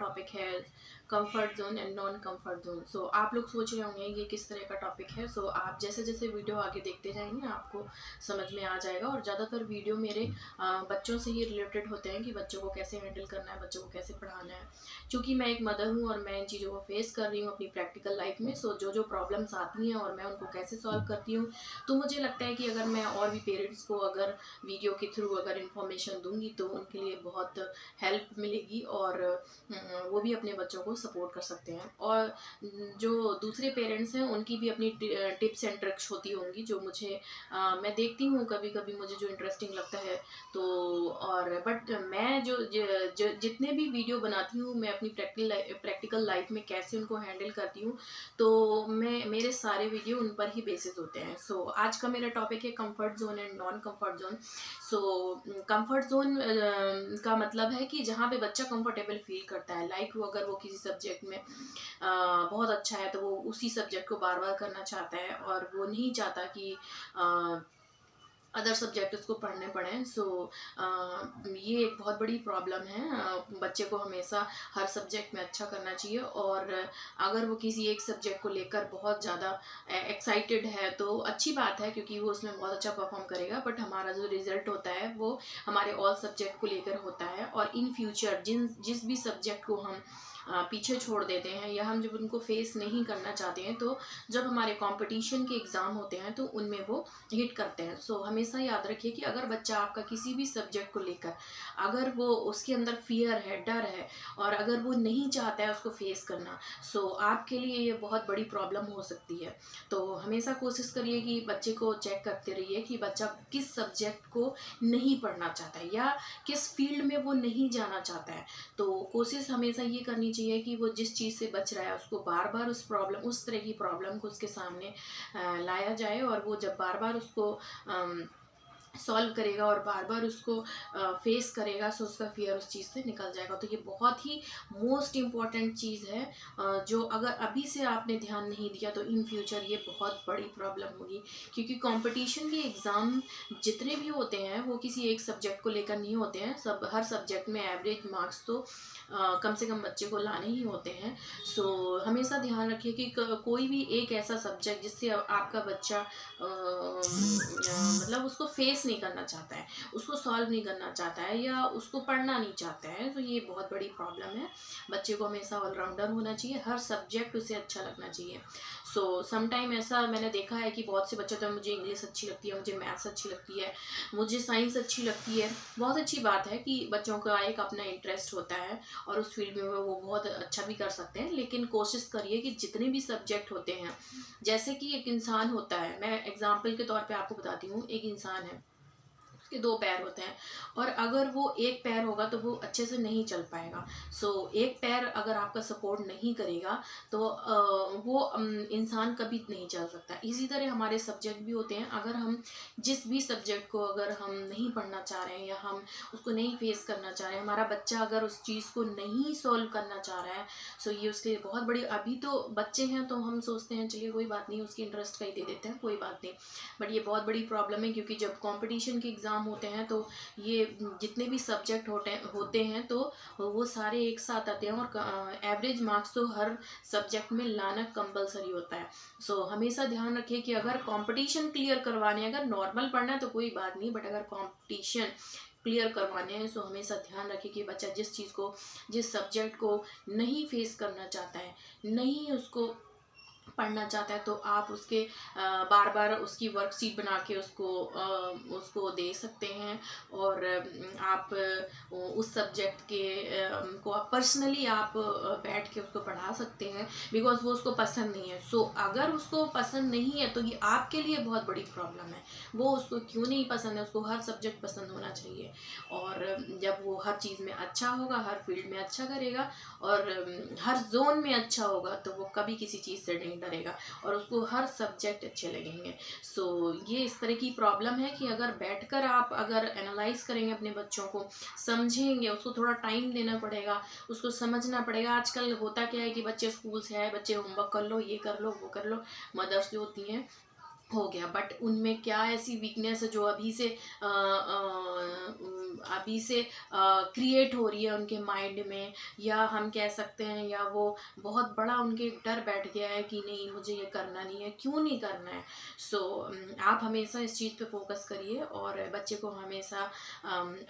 Topic है comfort zone and non comfort zone. So आप लोग सोच रहे होंगे ये किस तरह का टॉपिक है। सो आप जैसे जैसे वीडियो आगे देखते जाएंगे आपको समझ में आ जाएगा। और ज़्यादातर वीडियो मेरे बच्चों से ही रिलेटेड होते हैं कि बच्चों को कैसे हैंडल करना है, बच्चों को कैसे पढ़ाना है। क्योंकि मैं एक मदर हूँ और मैं इन चीज़ों को फेस कर रही हूँ अपनी प्रैक्टिकल लाइफ में। सो जो जो प्रॉब्लम्स आती हैं और मैं उनको कैसे सॉल्व करती हूँ, तो मुझे लगता है कि अगर मैं और भी पेरेंट्स को अगर वीडियो के थ्रू अगर इन्फॉर्मेशन दूंगी तो उनके लिए बहुत हेल्प मिलेगी और वो भी अपने बच्चों को सपोर्ट कर सकते हैं। और जो दूसरे पेरेंट्स हैं उनकी भी अपनी टिप्स एंड ट्रिक्स होती होंगी जो मुझे मैं देखती हूँ कभी कभी मुझे जो इंटरेस्टिंग लगता है। तो और बट मैं जो जितने भी वीडियो बनाती हूँ मैं अपनी प्रैक्टिकल लाइफ में कैसे उनको हैंडल करती हूँ, तो मैं मेरे सारे वीडियो उन पर ही बेसिस होते हैं। सो आज का मेरा टॉपिक है comfort zone and non comfort zone. So comfort zone का मतलब है कि जहाँ पे बच्चा कंफर्टेबल फील करता है, लाइक वो अगर वो किसी सब्जेक्ट में बहुत अच्छा है तो वो उसी सब्जेक्ट को बार बार करना चाहता है और वो नहीं चाहता कि अदर सब्जेक्ट उसको पढ़ने पड़ें। सो ये एक बहुत बड़ी प्रॉब्लम है। बच्चे को हमेशा हर सब्जेक्ट में अच्छा करना चाहिए और अगर वो किसी एक सब्जेक्ट को लेकर बहुत ज़्यादा एक्साइटेड है तो अच्छी बात है क्योंकि वो उसमें बहुत अच्छा परफॉर्म करेगा। बट हमारा जो रिजल्ट होता है वो हमारे ऑल सब्जेक्ट को लेकर होता है और इन फ्यूचर जिस भी सब्जेक्ट को हम पीछे छोड़ देते हैं या हम जब उनको फेस नहीं करना चाहते हैं, तो जब हमारे कंपटीशन के एग्ज़ाम होते हैं तो उनमें वो हिट करते हैं। सो हमेशा याद रखिए कि अगर बच्चा आपका किसी भी सब्जेक्ट को लेकर अगर वो उसके अंदर फियर है, डर है और अगर वो नहीं चाहता है उसको फेस करना, सो आपके लिए ये बहुत बड़ी प्रॉब्लम हो सकती है। तो हमेशा कोशिश करिए कि बच्चे को चेक करते रहिए कि बच्चा किस सब्जेक्ट को नहीं पढ़ना चाहता है या किस फील्ड में वो नहीं जाना चाहता है। तो कोशिश हमेशा ये करनी चाहिए कि वो जिस चीज़ से बच रहा है उसको बार बार उस तरह की प्रॉब्लम को उसके सामने लाया जाए और वो जब बार बार उसको सॉल्व करेगा और बार बार उसको फेस करेगा, सो उसका फियर उस चीज़ से निकल जाएगा। तो ये बहुत ही मोस्ट इम्पॉर्टेंट चीज़ है जो अगर अभी से आपने ध्यान नहीं दिया तो इन फ्यूचर ये बहुत बड़ी प्रॉब्लम होगी। क्योंकि कंपटीशन के एग्ज़ाम जितने भी होते हैं वो किसी एक सब्जेक्ट को लेकर नहीं होते हैं, सब हर सब्जेक्ट में एवरेज मार्क्स तो कम से कम बच्चे को लाने ही होते हैं। सो हमेशा ध्यान रखिए कि कोई भी एक ऐसा सब्जेक्ट जिससे आपका बच्चा मतलब उसको फेस नहीं करना चाहता है, उसको सॉल्व नहीं करना चाहता है या उसको पढ़ना नहीं चाहता है, तो ये बहुत बड़ी प्रॉब्लम है। बच्चे को हमेशा ऑलराउंडर होना चाहिए, हर सब्जेक्ट उसे अच्छा लगना चाहिए। सो समटाइम ऐसा मैंने देखा है कि बहुत से बच्चे तो मुझे इंग्लिश अच्छी लगती है, मुझे मैथ्स अच्छी लगती है, मुझे साइंस अच्छी लगती है। बहुत अच्छी बात है कि बच्चों का एक अपना इंटरेस्ट होता है और उस फील्ड में वो बहुत अच्छा भी कर सकते हैं। लेकिन कोशिश करिए कि जितने भी सब्जेक्ट होते हैं, जैसे कि एक इंसान होता है, मैं एग्जाम्पल के तौर पे आपको बताती हूँ, एक इंसान है, उसके दो पैर होते हैं और अगर वो एक पैर होगा तो वो अच्छे से नहीं चल पाएगा। सो एक पैर अगर आपका सपोर्ट नहीं करेगा तो वो इंसान कभी नहीं चल सकता। इसी तरह हमारे सब्जेक्ट भी होते हैं, अगर हम जिस भी सब्जेक्ट को अगर हम नहीं पढ़ना चाह रहे हैं या हम उसको नहीं फेस करना चाह रहे हैं, हमारा बच्चा अगर उस चीज़ को नहीं सॉल्व करना चाह रहा है, सो ये उसके लिए बहुत बड़ी, अभी तो बच्चे हैं तो हम सोचते हैं चलिए कोई बात नहीं, उसकी इंटरेस्ट का ही दे देते हैं, कोई बात नहीं। बट ये बहुत बड़ी प्रॉब्लम है क्योंकि जब कंपटीशन के एग्ज़ाम होते हैं तो ये जितने भी सब्जेक्ट होते हैं तो वो सारे एक साथ आते हैं और एवरेज मार्क्स तो हर सब्जेक्ट में लाना कंपलसरी होता है। सो हमेशा ध्यान रखिए कि अगर कंपटीशन क्लियर करवाने, अगर नॉर्मल पढ़ना है तो कोई बात नहीं, बट अगर कंपटीशन क्लियर करवाने हैं, सो हमेशा ध्यान रखिए कि बच्चा जिस सब्जेक्ट को नहीं फेस करना चाहता है, नहीं उसको पढ़ना चाहता है, तो आप उसके बार बार उसकी वर्कशीट बना के उसको दे सकते हैं और आप उस सब्जेक्ट के को आप पर्सनली आप बैठ के उसको पढ़ा सकते हैं, बिकॉज वो उसको पसंद नहीं है। सो अगर उसको पसंद नहीं है तो ये आपके लिए बहुत बड़ी प्रॉब्लम है। वो उसको क्यों नहीं पसंद है, उसको हर सब्जेक्ट पसंद होना चाहिए और जब वो हर चीज़ में अच्छा होगा, हर फील्ड में अच्छा करेगा और हर जोन में अच्छा होगा, तो वो कभी किसी चीज़ से नहीं डरेगा और उसको हर सब्जेक्ट अच्छे लगेंगे। सो ये इस तरह की प्रॉब्लम है कि अगर बैठकर आप अगर एनालाइज करेंगे, अपने बच्चों को समझेंगे, उसको थोड़ा टाइम देना पड़ेगा, उसको समझना पड़ेगा। आजकल होता क्या है कि बच्चे स्कूल से आए, बच्चे होमवर्क कर लो, ये कर लो, वो कर लो, मदर्स जो होती हैं हो गया, बट उनमें क्या ऐसी वीकनेस है जो अभी से क्रिएट हो रही है उनके माइंड में, या हम कह सकते हैं, या वो बहुत बड़ा उनके एक डर बैठ गया है कि नहीं मुझे ये करना नहीं है, क्यों नहीं करना है। सो आप हमेशा इस चीज़ पे फोकस करिए और बच्चे को हमेशा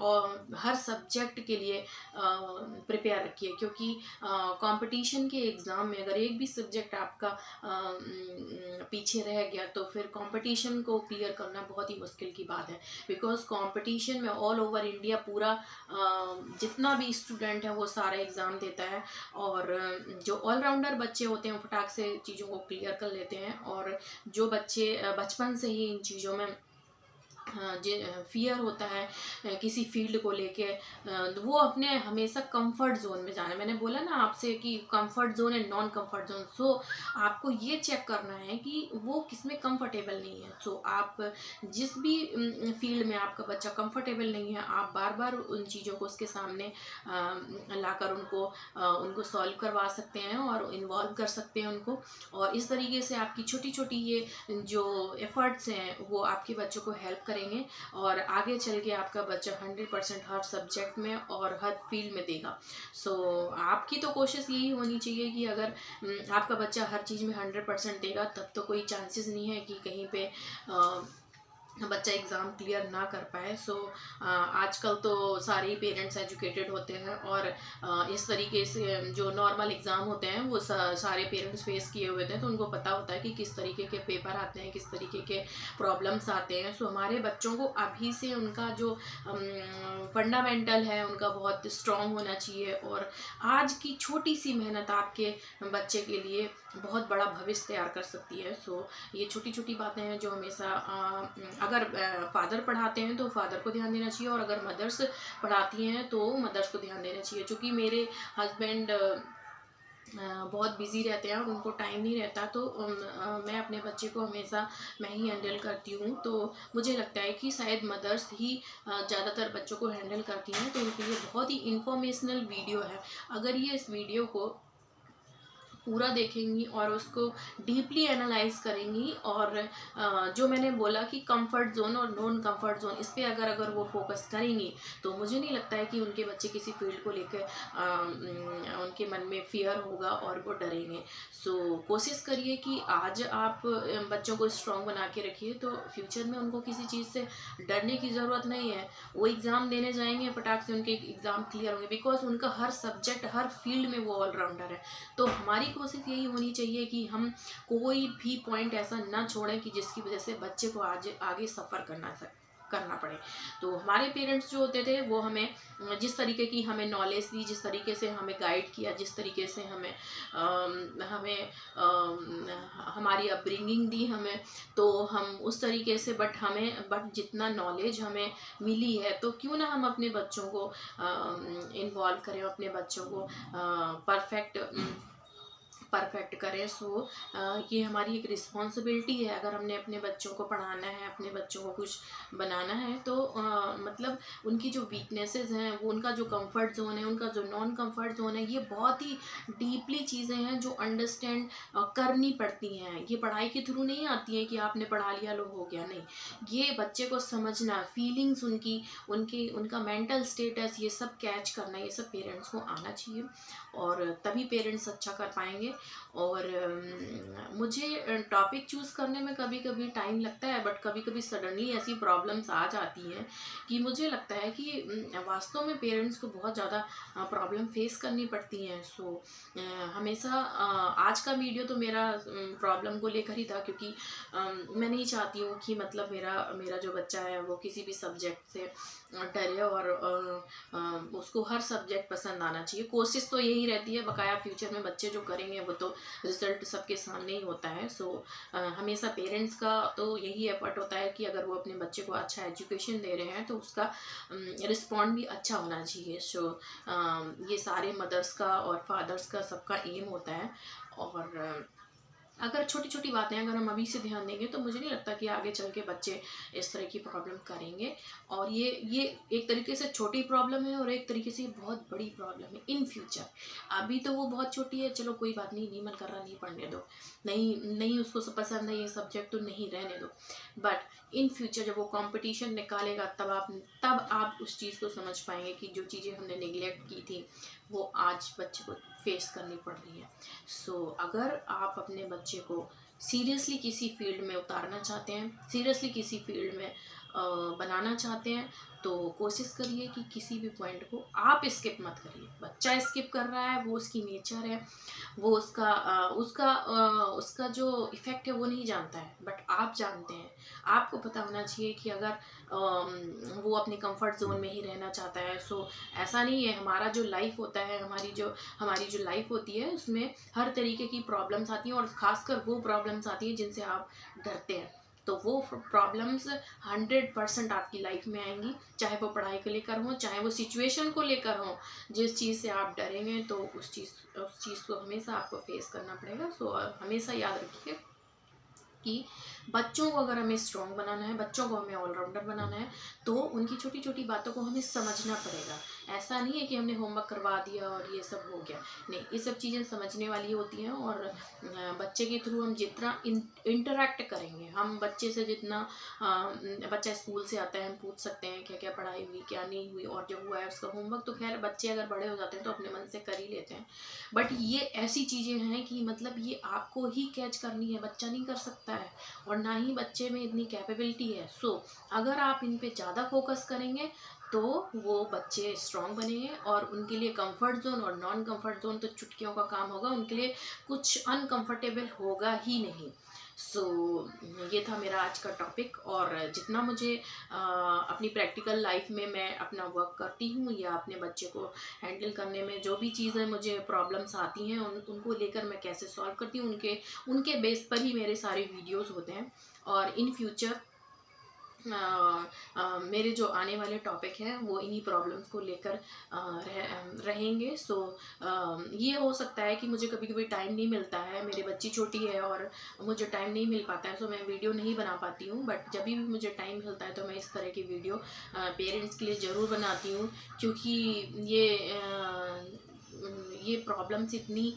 और हर सब्जेक्ट के लिए प्रिपेयर रखिए, क्योंकि कंपटीशन के एग्ज़ाम में अगर एक भी सब्जेक्ट आपका पीछे रह गया तो फिर कंपटीशन को क्लियर करना बहुत ही मुश्किल की बात है। बिकॉज कंपटीशन में ऑल ओवर इंडिया पूरा जितना भी स्टूडेंट है वो सारा एग्ज़ाम देता है, और जो ऑलराउंडर बच्चे होते हैं वो फटाक से चीज़ों को क्लियर कर लेते हैं, और जो बच्चे बचपन से ही इन चीज़ों में फियर होता है किसी फील्ड को लेके, तो वो अपने हमेशा कंफर्ट जोन में जाना है। मैंने बोला ना आपसे कि comfort zone and non comfort zone, so आपको ये चेक करना है कि वो किसमें कंफर्टेबल नहीं है। सो आप जिस भी फील्ड में आपका बच्चा कंफर्टेबल नहीं है, आप बार बार उन चीज़ों को उसके सामने लाकर उनको सॉल्व करवा सकते हैं और इन्वॉल्व कर सकते हैं उनको, और इस तरीके से आपकी छोटी छोटी ये जो एफर्ट्स हैं वो आपके बच्चों को हेल्प करेंगे, और आगे चल के आपका बच्चा 100% हर सब्जेक्ट में और हर फील्ड में देगा। सो आपकी तो कोशिश यही होनी चाहिए कि अगर आपका बच्चा हर चीज़ में 100% देगा, तब तो कोई चांसेस नहीं है कि कहीं पे बच्चा एग्ज़ाम क्लियर ना कर पाए। सो आजकल तो सारे ही पेरेंट्स एजुकेटेड होते हैं, और इस तरीके से जो नॉर्मल एग्ज़ाम होते हैं वो सारे पेरेंट्स फेस किए हुए थे, तो उनको पता होता है कि किस तरीके के पेपर आते हैं, किस तरीके के प्रॉब्लम्स आते हैं। सो हमारे बच्चों को अभी से उनका जो फंडामेंटल है उनका बहुत स्ट्रॉन्ग होना चाहिए, और आज की छोटी सी मेहनत आपके बच्चे के लिए बहुत बड़ा भविष्य तैयार कर सकती है। सो ये छोटी छोटी बातें हैं जो हमेशा अगर फादर पढ़ाते हैं तो फादर को ध्यान देना चाहिए, और अगर मदर्स पढ़ाती हैं तो मदर्स को ध्यान देना चाहिए। क्योंकि मेरे हस्बैंड बहुत बिजी रहते हैं और उनको टाइम नहीं रहता, तो मैं अपने बच्चे को हमेशा मैं ही हैंडल करती हूँ। तो मुझे लगता है कि शायद मदर्स ही ज़्यादातर बच्चों को हैंडल करती हैं, तो उनके लिए बहुत ही इंफॉर्मेशनल वीडियो है। अगर ये इस वीडियो को पूरा देखेंगी और उसको डीपली एनालाइज करेंगी, और जो मैंने बोला कि कंफर्ट जोन और नॉन कंफर्ट जोन, इस पे अगर वो फोकस करेंगी, तो मुझे नहीं लगता है कि उनके बच्चे किसी फील्ड को लेकर उनके मन में फियर होगा और वो डरेंगे। सो कोशिश करिए कि आज आप बच्चों को स्ट्रॉन्ग बना के रखिए, तो फ्यूचर में उनको किसी चीज़ से डरने की ज़रूरत नहीं है। वो एग्ज़ाम देने जाएंगे, फटाक से उनके एग्ज़ाम क्लियर होंगे, बिकॉज उनका हर सब्जेक्ट हर फील्ड में वो ऑलराउंडर है। तो हमारी कोशिश यही होनी चाहिए कि हम कोई भी पॉइंट ऐसा ना छोड़ें कि जिसकी वजह से बच्चे को आज आगे सफ़र करना पड़े। तो हमारे पेरेंट्स जो होते थे वो हमें जिस तरीके की हमें नॉलेज दी, जिस तरीके से हमें गाइड किया, जिस तरीके से हमारी अपब्रिंगिंग दी हमें, तो हम उस तरीके से बट जितना नॉलेज हमें मिली है, तो क्यों ना हम अपने बच्चों को इन्वॉल्व करें, अपने बच्चों को परफेक्ट करें। सो ये हमारी एक रिस्पॉन्सिबिलिटी है। अगर हमने अपने बच्चों को पढ़ाना है, अपने बच्चों को कुछ बनाना है, तो मतलब उनकी जो वीकनेसेस हैं, वो उनका जो कंफर्ट जोन है, उनका जो नॉन कंफर्ट जोन है, ये बहुत ही डीपली चीज़ें हैं जो अंडरस्टैंड करनी पड़ती हैं। ये पढ़ाई के थ्रू नहीं आती है कि आपने पढ़ा लिया लो हो गया, नहीं। ये बच्चे को समझना, फीलिंग्स उनका मेंटल स्टेटस, ये सब कैच करना, ये सब पेरेंट्स को आना चाहिए, और तभी पेरेंट्स अच्छा कर पाएंगे। और मुझे टॉपिक चूज़ करने में कभी कभी टाइम लगता है, बट कभी कभी सडनली ऐसी प्रॉब्लम्स आ जाती हैं कि मुझे लगता है कि वास्तव में पेरेंट्स को बहुत ज़्यादा प्रॉब्लम फेस करनी पड़ती हैं। सो हमेशा आज का वीडियो तो मेरा प्रॉब्लम को लेकर ही था, क्योंकि मैं नहीं चाहती हूँ कि मतलब मेरा जो बच्चा है वो किसी भी सब्जेक्ट से डरे, और उसको हर सब्जेक्ट पसंद आना चाहिए। कोशिश तो यही रहती है, बकाया फ्यूचर में बच्चे जो करेंगे वो तो रिजल्ट सबके सामने ही होता है। सो हमेशा पेरेंट्स का तो यही एफर्ट होता है कि अगर वो अपने बच्चे को अच्छा एजुकेशन दे रहे हैं तो उसका रिस्पॉन्ड भी अच्छा होना चाहिए। सो ये सारे मदर्स का और फादर्स का सबका एम होता है, और अगर छोटी छोटी बातें अगर हम अभी से ध्यान देंगे तो मुझे नहीं लगता कि आगे चल के बच्चे इस तरह की प्रॉब्लम करेंगे। और ये एक तरीके से छोटी प्रॉब्लम है और एक तरीके से बहुत बड़ी प्रॉब्लम है इन फ्यूचर। अभी तो वो बहुत छोटी है, चलो कोई बात नहीं, नहीं मन कर रहा नहीं पढ़ने दो, नहीं नहीं उसको पसंद है ये सब्जेक्ट तो नहीं रहने दो। बट इन फ्यूचर जब वो कंपटीशन निकालेगा तब आप उस चीज़ को समझ पाएंगे कि जो चीज़ें हमने निगलेक्ट की थी वो आज बच्चे को फेस करनी पड़ रही है। सो अगर आप अपने बच्चे को सीरियसली किसी फील्ड में उतारना चाहते हैं, सीरियसली किसी फील्ड में बनाना चाहते हैं, तो कोशिश करिए कि किसी भी पॉइंट को आप स्किप मत करिए। बच्चा स्किप कर रहा है, वो उसकी नेचर है, वो उसका जो इफ़ेक्ट है वो नहीं जानता है, बट आप जानते हैं। आपको पता होना चाहिए कि अगर वो अपने कंफर्ट जोन में ही रहना चाहता है, सो ऐसा नहीं है। हमारा जो लाइफ होता है, हमारी जो लाइफ होती है उसमें हर तरीके की प्रॉब्लम्स आती हैं, और ख़ासकर वो प्रॉब्लम्स आती हैं जिनसे आप डरते हैं। तो वो प्रॉब्लम्स 100% आपकी लाइफ में आएंगी, चाहे वो पढ़ाई को लेकर हो, चाहे वो सिचुएशन को लेकर हो। जिस चीज़ से आप डरेंगे तो उस चीज़ को हमेशा आपको फेस करना पड़ेगा। सो हमेशा याद रखिए कि बच्चों को अगर हमें स्ट्रॉन्ग बनाना है, बच्चों को हमें ऑलराउंडर बनाना है, तो उनकी छोटी छोटी बातों को हमें समझना पड़ेगा। ऐसा नहीं है कि हमने होमवर्क करवा दिया और ये सब हो गया, नहीं, ये सब चीज़ें समझने वाली होती हैं। और बच्चे के थ्रू हम जितना इंटरेक्ट करेंगे, हम बच्चे से जितना बच्चा स्कूल से आता है, हम पूछ सकते हैं क्या क्या पढ़ाई हुई, क्या नहीं हुई, और जो हुआ है उसका होमवर्क तो खैर बच्चे अगर बड़े हो जाते हैं तो अपने मन से कर ही लेते हैं। बट ये ऐसी चीज़ें हैं कि मतलब ये आपको ही कैच करनी है, बच्चा नहीं कर सकता है, और ना ही बच्चे में इतनी कैपेबिलिटी है। सो अगर आप इन पे ज़्यादा फोकस करेंगे तो वो बच्चे स्ट्रांग बनेंगे, और उनके लिए कंफर्ट जोन और नॉन कंफर्ट जोन तो चुटकियों का काम होगा, उनके लिए कुछ अनकंफर्टेबल होगा ही नहीं। सो ये था मेरा आज का टॉपिक। और जितना मुझे अपनी प्रैक्टिकल लाइफ में मैं अपना वर्क करती हूँ या अपने बच्चे को हैंडल करने में जो भी चीज़ें मुझे प्रॉब्लम्स आती हैं उनको लेकर मैं कैसे सॉल्व करती हूँ, उनके बेस पर ही मेरे सारे वीडियोस होते हैं। और इन फ्यूचर मेरे जो आने वाले टॉपिक हैं वो इन्हीं प्रॉब्लम्स को लेकर रहेंगे। सो ये हो सकता है कि मुझे कभी कभी टाइम नहीं मिलता है, मेरी बच्ची छोटी है और मुझे टाइम नहीं मिल पाता है, सो मैं वीडियो नहीं बना पाती हूँ। बट जब भी मुझे टाइम मिलता है तो मैं इस तरह की वीडियो पेरेंट्स के लिए ज़रूर बनाती हूँ, क्योंकि ये प्रॉब्लम्स इतनी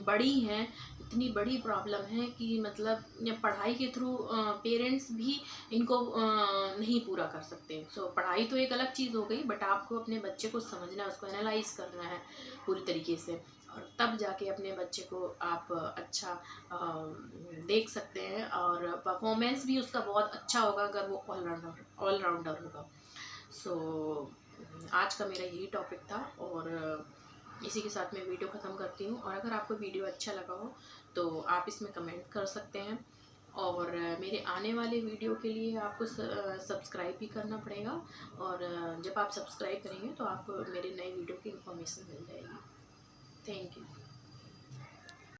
बड़ी हैं, इतनी बड़ी प्रॉब्लम है कि मतलब पढ़ाई के थ्रू पेरेंट्स भी इनको नहीं पूरा कर सकते। सो पढ़ाई तो एक अलग चीज़ हो गई, बट आपको अपने बच्चे को समझना है, उसको एनालाइज करना है पूरी तरीके से, और तब जाके अपने बच्चे को आप अच्छा देख सकते हैं, और परफॉर्मेंस भी उसका बहुत अच्छा होगा अगर वो ऑलराउंडर होगा। सो आज का मेरा यही टॉपिक था, और इसी के साथ मैं वीडियो ख़त्म करती हूँ। और अगर आपको वीडियो अच्छा लगा हो तो आप इसमें कमेंट कर सकते हैं, और मेरे आने वाले वीडियो के लिए आपको सब्सक्राइब भी करना पड़ेगा, और जब आप सब्सक्राइब करेंगे तो आपको मेरे नए वीडियो की इन्फॉर्मेशन मिल जाएगी। Thank you.